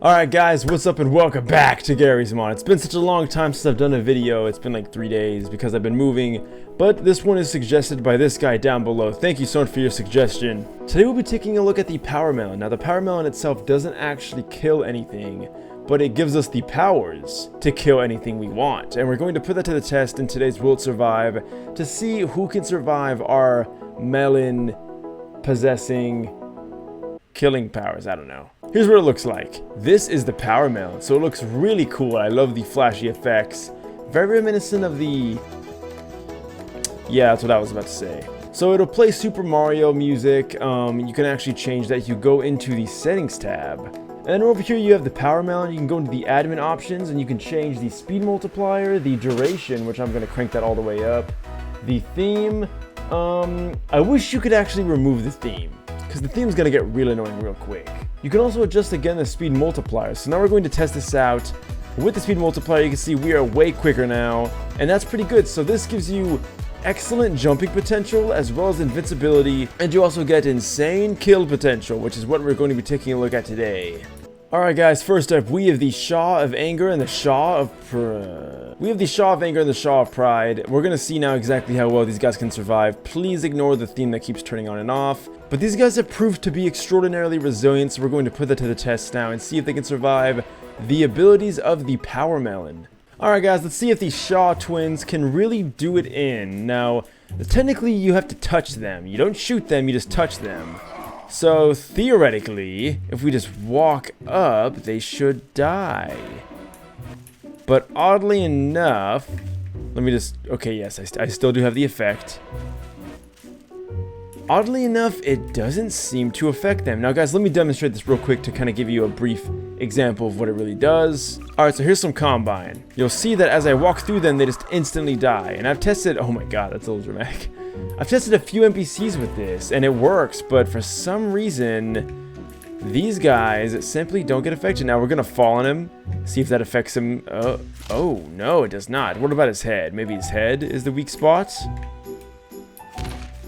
Alright guys, what's up and welcome back to Garry's Mod. It's been such a long time since I've done a video. It's been like 3 days because I've been moving, but this one is suggested by this guy down below. Thank you so much for your suggestion. Today we'll be taking a look at the power melon. Now the power melon itself doesn't actually kill anything, but it gives us the powers to kill anything we want. And we're going to put that to the test in today's Will It Survive to see who can survive our melon possessing killing powers. I don't know. Here's what it looks like. This is the power melon, so it looks really cool. I love the flashy effects. Very reminiscent of the... Yeah, that's what I was about to say. So it'll play Super Mario music. You can actually change that. You go into the settings tab. And then over here you have the power melon. You can go into the admin options and you can change the speed multiplier, the duration, which I'm going to crank that all the way up. The theme. I wish you could actually remove the theme, because the theme's going to get real annoying real quick. You can also adjust again the speed multiplier. So now we're going to test this out. With the speed multiplier, you can see we are way quicker now, and that's pretty good. So this gives you excellent jumping potential as well as invincibility, and you also get insane kill potential, which is what we're going to be taking a look at today. Alright guys, first up we have the Shah of Anger and the Shah of Pride. We're gonna see now exactly how well these guys can survive. Please ignore the theme that keeps turning on and off. But these guys have proved to be extraordinarily resilient, so we're going to put that to the test now and see if they can survive the abilities of the power melon. Alright guys, let's see if the Shah Twins can really do it in. Now, technically you have to touch them. You don't shoot them, you just touch them. So, theoretically, if we just walk up, they should die. But oddly enough, let me just... Okay, yes, I still do have the effect. Oddly enough, it doesn't seem to affect them. Now, guys, let me demonstrate this real quick to kind of give you a brief example of what it really does. Alright, so here's some Combine. You'll see that as I walk through them, they just instantly die. And I've tested... Oh my god, that's a little dramatic. I've tested a few NPCs with this, and it works, but for some reason, these guys simply don't get affected. Now, we're going to fall on him, see if that affects him. Oh, no, it does not. What about his head? Maybe his head is the weak spot?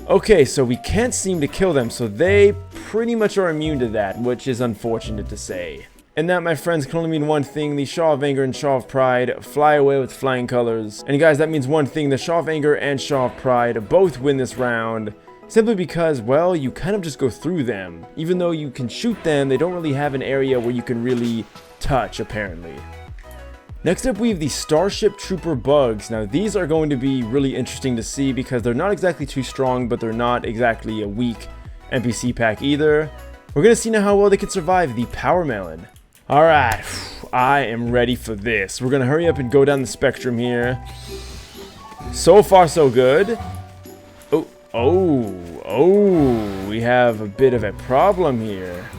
Okay, so we can't seem to kill them, so they pretty much are immune to that, which is unfortunate to say. And that, my friends, can only mean one thing. The Shah of Anger and Shah of Pride fly away with flying colors. And guys, that means one thing. The Shah of Anger and Shah of Pride both win this round. Simply because, well, you kind of just go through them. Even though you can shoot them, they don't really have an area where you can really touch, apparently. Next up, we have the Starship Trooper Bugs. Now, these are going to be really interesting to see because they're not exactly too strong, but they're not exactly a weak NPC pack either. We're going to see now how well they can survive the Power Melon. Alright, I am ready for this. We're going to hurry up and go down the spectrum here. So far, so good. Oh, we have a bit of a problem here.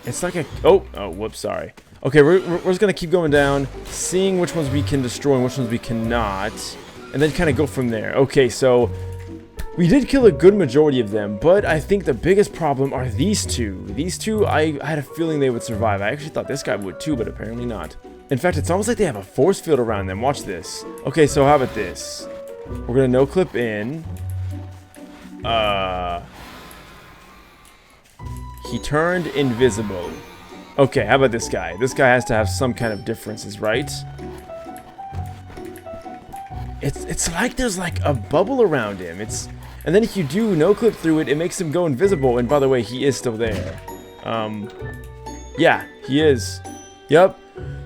It's like a... Oh, whoops, sorry. Okay, we're just going to keep going down, seeing which ones we can destroy and which ones we cannot, and then kind of go from there. Okay, so... We did kill a good majority of them, but I think the biggest problem are these two. These two, I had a feeling they would survive. I actually thought this guy would too, but apparently not. In fact, it's almost like they have a force field around them. Watch this. Okay, so how about this? We're gonna no-clip in. He turned invisible. Okay, how about this guy? This guy has to have some kind of differences, right? It's like there's like a bubble around him. And then if you do no-clip through it, it makes him go invisible. And by the way, he is still there. Yeah, he is. Yep.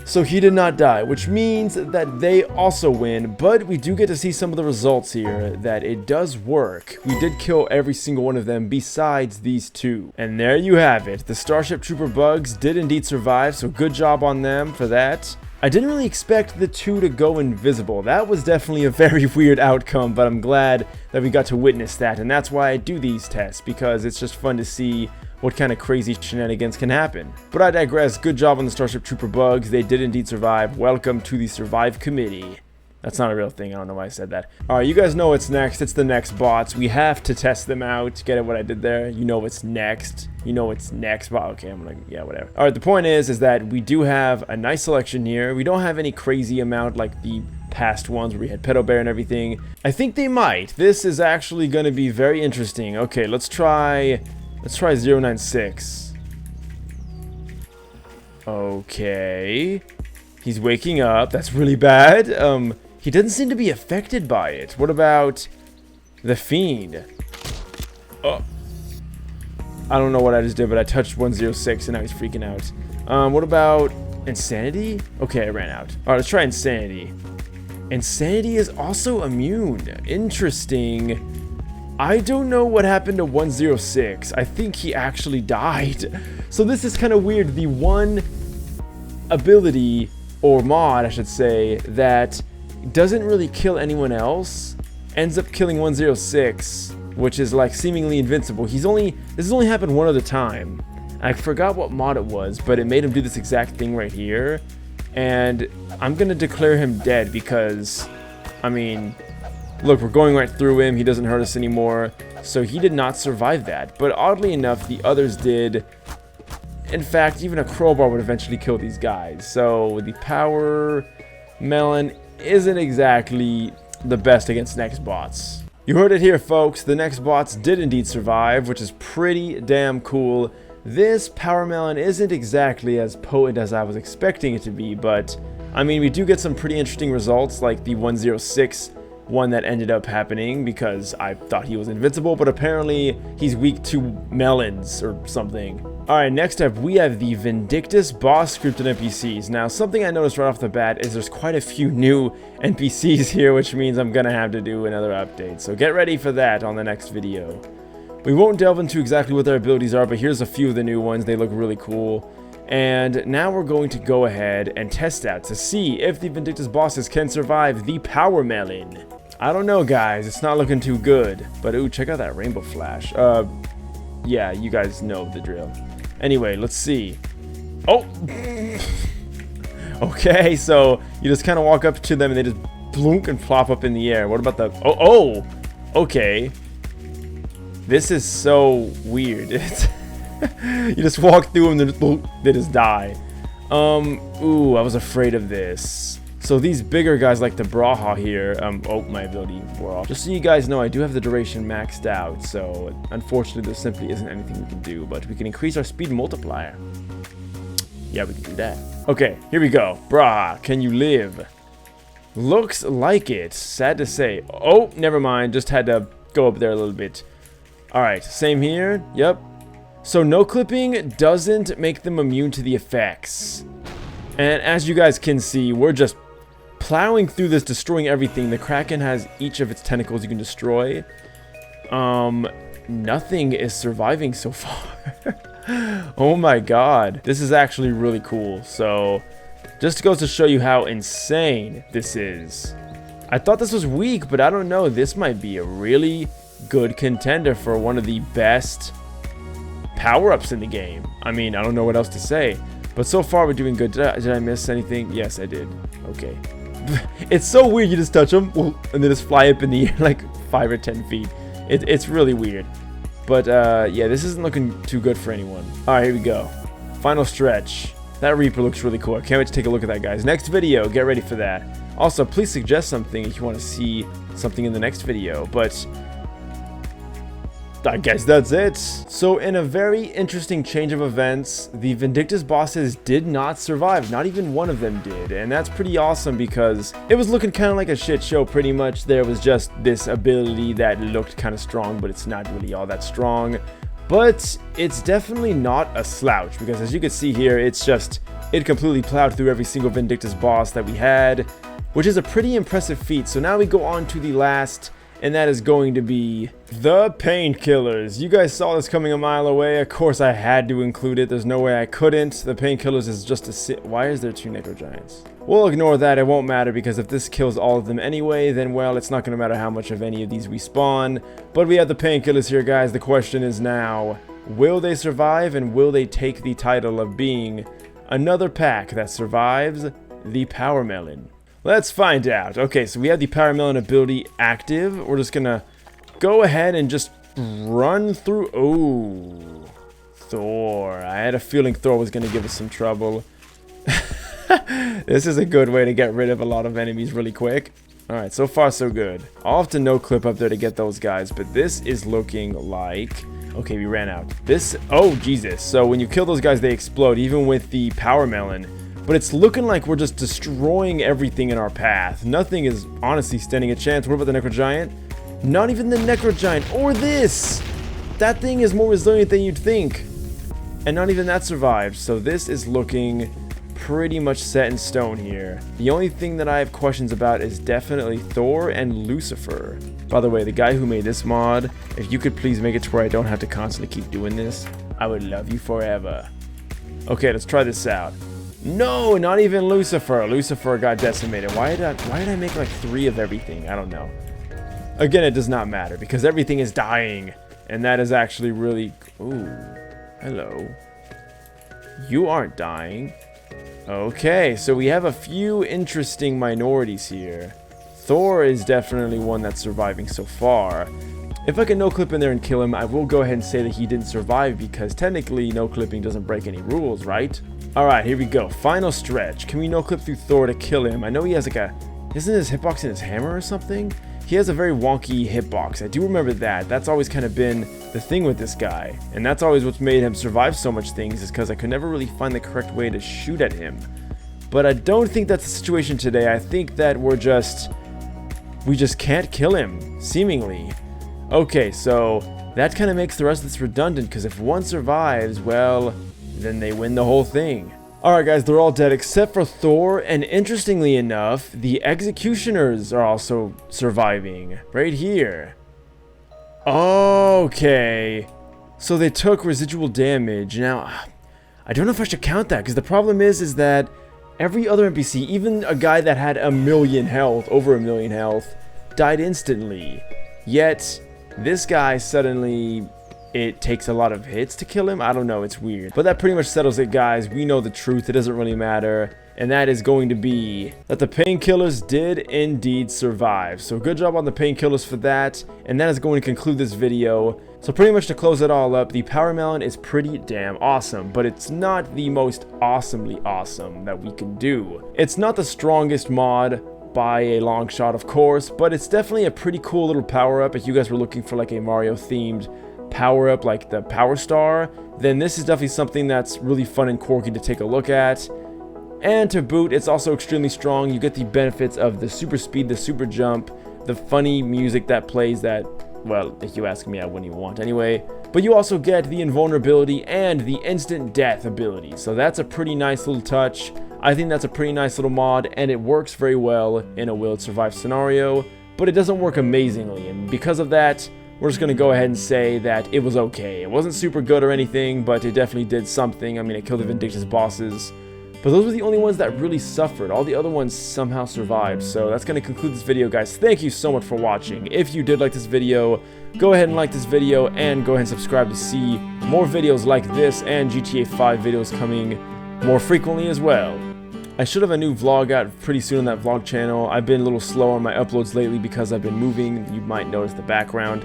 So he did not die, which means that they also win. But we do get to see some of the results here, that it does work. We did kill every single one of them besides these two. And there you have it. The Starship Trooper Bugs did indeed survive, so good job on them for that. I didn't really expect the two to go invisible. That was definitely a very weird outcome, but I'm glad that we got to witness that. And that's why I do these tests, because it's just fun to see what kind of crazy shenanigans can happen. But I digress. Good job on the Starship Trooper Bugs. They did indeed survive. Welcome to the Survive Committee. That's not a real thing. I don't know why I said that. Alright, you guys know what's next. It's the next bots. We have to test them out. Get it what I did there? You know what's next. You know what's next. Well, okay, I'm like, yeah, whatever. Alright, the point is that we do have a nice selection here. We don't have any crazy amount like the past ones where we had Pedo Bear and everything. I think they might. This is actually going to be very interesting. Okay, let's try 096. Okay. He's waking up. That's really bad. He doesn't seem to be affected by it. What about the Fiend? Oh. I don't know what I just did, but I touched 106 and now he's freaking out. What about Insanity? Okay, I ran out. Alright, let's try Insanity. Insanity is also immune. Interesting. I don't know what happened to 106. I think he actually died. So this is kind of weird. The one ability, or mod I should say, that doesn't really kill anyone else ends up killing 106, which is like seemingly invincible. This has only happened one other time. I forgot what mod it was, but it made him do this exact thing right here. And I'm gonna declare him dead because, I mean, look, we're going right through him. He doesn't hurt us anymore. So he did not survive that. But oddly enough, the others did. In fact, even a crowbar would eventually kill these guys. So the power melon isn't exactly the best against next bots. You heard it here, folks. The next bots did indeed survive, which is pretty damn cool. This power melon isn't exactly as potent as I was expecting it to be, but I mean, we do get some pretty interesting results, like the 106 one that ended up happening because I thought he was invincible, but apparently he's weak to melons or something. Alright, next up we have the Vindictus boss scripted NPCs. Now, something I noticed right off the bat is there's quite a few new NPCs here, which means I'm gonna have to do another update. So get ready for that on the next video. We won't delve into exactly what their abilities are, but here's a few of the new ones. They look really cool. And now we're going to go ahead and test out to see if the Vindictus bosses can survive the power melon. I don't know, guys. It's not looking too good. But ooh, check out that rainbow flash. Yeah, you guys know the drill. Anyway, let's see. Oh! Okay, so you just kind of walk up to them and they just blunk and plop up in the air. What about the... Oh! Okay. This is so weird. You just walk through them and they just die. Ooh, I was afraid of this. So these bigger guys like the Braha here, oh, my ability wore off. Just so you guys know, I do have the duration maxed out, so unfortunately there simply isn't anything we can do, but we can increase our speed multiplier. Yeah, we can do that. Okay, here we go. Braha, can you live? Looks like it. Sad to say. Oh, never mind. Just had to go up there a little bit. Alright, same here. Yep. So no clipping doesn't make them immune to the effects. And as you guys can see, we're just plowing through this, destroying everything. The Kraken has each of its tentacles you can destroy. Nothing is surviving so far. Oh my god. This is actually really cool. So, just goes to show you how insane this is. I thought this was weak, but I don't know. This might be a really good contender for one of the best power-ups in the game. I mean, I don't know what else to say. But so far, we're doing good. Did I miss anything? Yes, I did. Okay. It's so weird. You just touch them, and they just fly up in the air like 5 or 10 feet. It's really weird. But, yeah, this isn't looking too good for anyone. Alright, here we go. Final stretch. That Reaper looks really cool. I can't wait to take a look at that, guys. Next video, get ready for that. Also, please suggest something if you want to see something in the next video. But I guess that's it. So in a very interesting change of events, the Vindictus bosses did not survive. Not even one of them did. And that's pretty awesome because it was looking kind of like a shit show pretty much. There was just this ability that looked kind of strong, but it's not really all that strong. But it's definitely not a slouch because as you can see here, it completely plowed through every single Vindictus boss that we had, which is a pretty impressive feat. So now we go on to the last, and that is going to be the Painkillers. You guys saw this coming a mile away. Of course, I had to include it. There's no way I couldn't. The Painkillers is just a Why is there 2 Necro Giants? We'll ignore that. It won't matter because if this kills all of them anyway, then, well, it's not going to matter how much of any of these we spawn. But we have the Painkillers here, guys. The question is now, will they survive and will they take the title of being another pack that survives the Power Melon? Let's find out. Okay, so we have the Power Melon ability active. We're just gonna go ahead and just run through. Oh, Thor. I had a feeling Thor was gonna give us some trouble. This is a good way to get rid of a lot of enemies really quick. Alright, so far so good. I'll have to no clip up there to get those guys, but this is looking like... Okay, we ran out. This, oh Jesus. So when you kill those guys, they explode, even with the power melon. But it's looking like we're just destroying everything in our path. Nothing is honestly standing a chance. What about the Necro Giant? Not even the Necro Giant, or this! That thing is more resilient than you'd think. And not even that survived. So this is looking pretty much set in stone here. The only thing that I have questions about is definitely Thor and Lucifer. By the way, the guy who made this mod, if you could please make it to where I don't have to constantly keep doing this, I would love you forever. Okay, let's try this out. No, not even Lucifer. Lucifer got decimated. Why did I make like 3 of everything? I don't know. Again, it does not matter because everything is dying. And that is actually really... Ooh, hello. You aren't dying. Okay, so we have a few interesting minorities here. Thor is definitely one that's surviving so far. If I can no-clip in there and kill him, I will go ahead and say that he didn't survive because technically no-clipping doesn't break any rules, right? Alright, here we go. Final stretch. Can we no-clip through Thor to kill him? I know he has like a... Isn't his hitbox in his hammer or something? He has a very wonky hitbox. I do remember that. That's always kind of been the thing with this guy. And that's always what's made him survive so much things is because I could never really find the correct way to shoot at him. But I don't think that's the situation today. I think that we just can't kill him, seemingly. Okay, so that kind of makes the rest of this redundant because if one survives, well, then they win the whole thing. Alright guys, they're all dead except for Thor, and interestingly enough, the executioners are also surviving, right here. Okay, so they took residual damage. Now, I don't know if I should count that, because the problem is that every other NPC, even a guy that had a million health, over a million health, died instantly. Yet, this guy suddenly... It takes a lot of hits to kill him. I don't know, it's weird. But that pretty much settles it, guys. We know the truth. It doesn't really matter. And that is going to be that the Painkillers did indeed survive. So good job on the Painkillers for that. And that is going to conclude this video. So pretty much to close it all up, the Power Melon is pretty damn awesome. But it's not the most awesomely awesome that we can do. It's not the strongest mod by a long shot, of course. But it's definitely a pretty cool little power-up if you guys were looking for like a Mario-themed power up like the Power Star, then this is definitely something that's really fun and quirky to take a look at. And to boot, it's also extremely strong. You get the benefits of the super speed, the super jump, the funny music that plays that, well, if you ask me, I wouldn't even want anyway. But you also get the invulnerability and the instant death ability. So that's a pretty nice little touch. I think that's a pretty nice little mod, and it works very well in a will it survive scenario, but it doesn't work amazingly. And because of that, we're just going to go ahead and say that it was okay. It wasn't super good or anything, but it definitely did something. I mean, it killed the Vindictus bosses. But those were the only ones that really suffered. All the other ones somehow survived. So that's going to conclude this video, guys. Thank you so much for watching. If you did like this video, go ahead and like this video and go ahead and subscribe to see more videos like this and GTA 5 videos coming more frequently as well. I should have a new vlog out pretty soon on that vlog channel. I've been a little slow on my uploads lately because I've been moving. You might notice the background.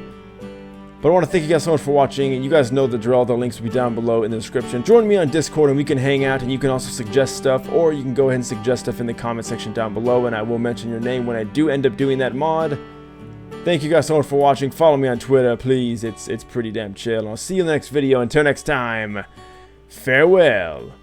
But I want to thank you guys so much for watching, and you guys know the drill. The links will be down below in the description. Join me on Discord and we can hang out, and you can also suggest stuff, or you can go ahead and suggest stuff in the comment section down below, and I will mention your name when I do end up doing that mod. Thank you guys so much for watching. Follow me on Twitter, please. It's pretty damn chill. I'll see you in the next video. Until next time, farewell.